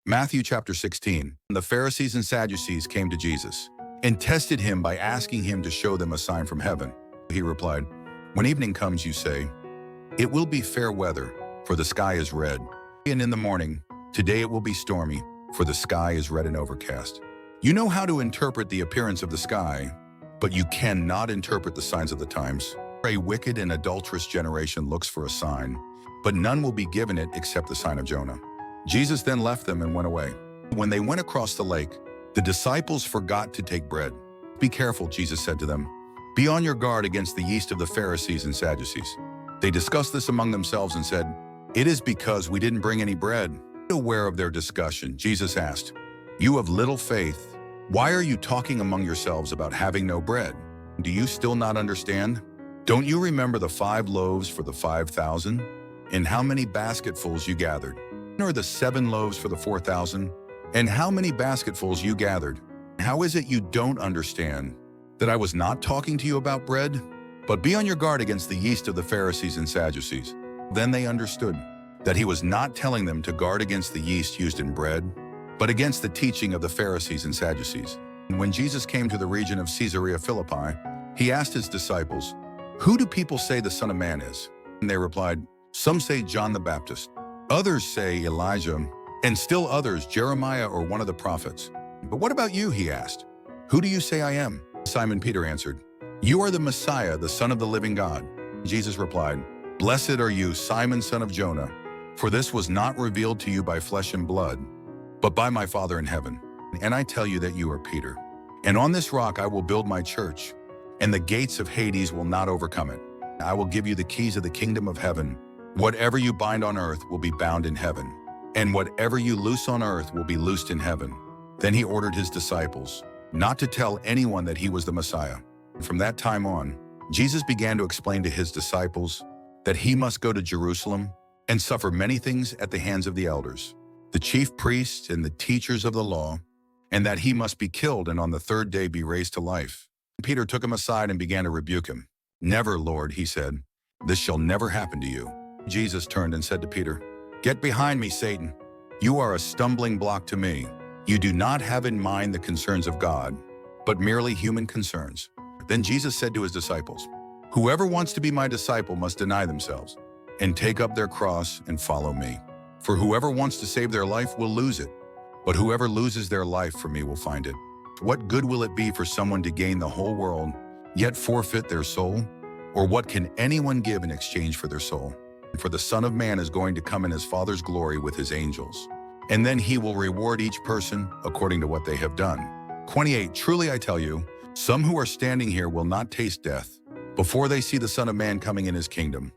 Matthew chapter 16. The Pharisees and Sadducees came to Jesus and tested him by asking him to show them a sign from heaven. He replied, "When evening comes, you say, 'It will be fair weather, for the sky is red.' And in the morning, 'Today it will be stormy, for the sky is red and overcast.' You know how to interpret the appearance of the sky, but you cannot interpret the signs of the times. A wicked and adulterous generation looks for a sign, but none will be given it except the sign of Jonah." Jesus then left them and went away. When they went across the lake, the disciples forgot to take bread. "Be careful," Jesus said to them. "Be on your guard against the yeast of the Pharisees and Sadducees." They discussed this among themselves and said, "It is because we didn't bring any bread." Aware of their discussion, Jesus asked, "You have little faith. Why are you talking among yourselves about having no bread? Do you still not understand? Don't you remember the 5 loaves for the 5,000? And how many basketfuls you gathered? Or the 7 loaves for the 4,000? And how many basketfuls you gathered? How is it you don't understand that I was not talking to you about bread? But be on your guard against the yeast of the Pharisees and Sadducees." Then they understood that he was not telling them to guard against the yeast used in bread, but against the teaching of the Pharisees and Sadducees. When Jesus came to the region of Caesarea Philippi, he asked his disciples, "Who do people say the Son of Man is?" And they replied, "Some say John the Baptist, others say Elijah, and still others Jeremiah or one of the prophets." "But what about you?" he asked. "Who do you say I am?" Simon Peter answered, "You are the Messiah, the Son of the living God." Jesus replied, "Blessed are you, Simon, son of Jonah, for this was not revealed to you by flesh and blood, but by my Father in heaven. And I tell you that you are Peter, and on this rock I will build my church, and the gates of Hades will not overcome it. I will give you the keys of the kingdom of heaven. Whatever you bind on earth will be bound in heaven, and whatever you loose on earth will be loosed in heaven." Then he ordered his disciples not to tell anyone that he was the Messiah. From that time on, Jesus began to explain to his disciples that he must go to Jerusalem and suffer many things at the hands of the elders, the chief priests and the teachers of the law, and that he must be killed and on the 3rd day be raised to life. Peter took him aside and began to rebuke him. "Never, Lord," he said. "This shall never happen to you." Jesus turned and said to Peter, "Get behind me, Satan. You are a stumbling block to me. You do not have in mind the concerns of God, but merely human concerns." Then Jesus said to his disciples, "Whoever wants to be my disciple must deny themselves and take up their cross and follow me. For whoever wants to save their life will lose it, but whoever loses their life for me will find it. What good will it be for someone to gain the whole world, yet forfeit their soul? Or what can anyone give in exchange for their soul? For the Son of Man is going to come in his Father's glory with his angels, and then he will reward each person according to what they have done." 28. Truly I tell you, some who are standing here will not taste death before they see the Son of Man coming in his kingdom.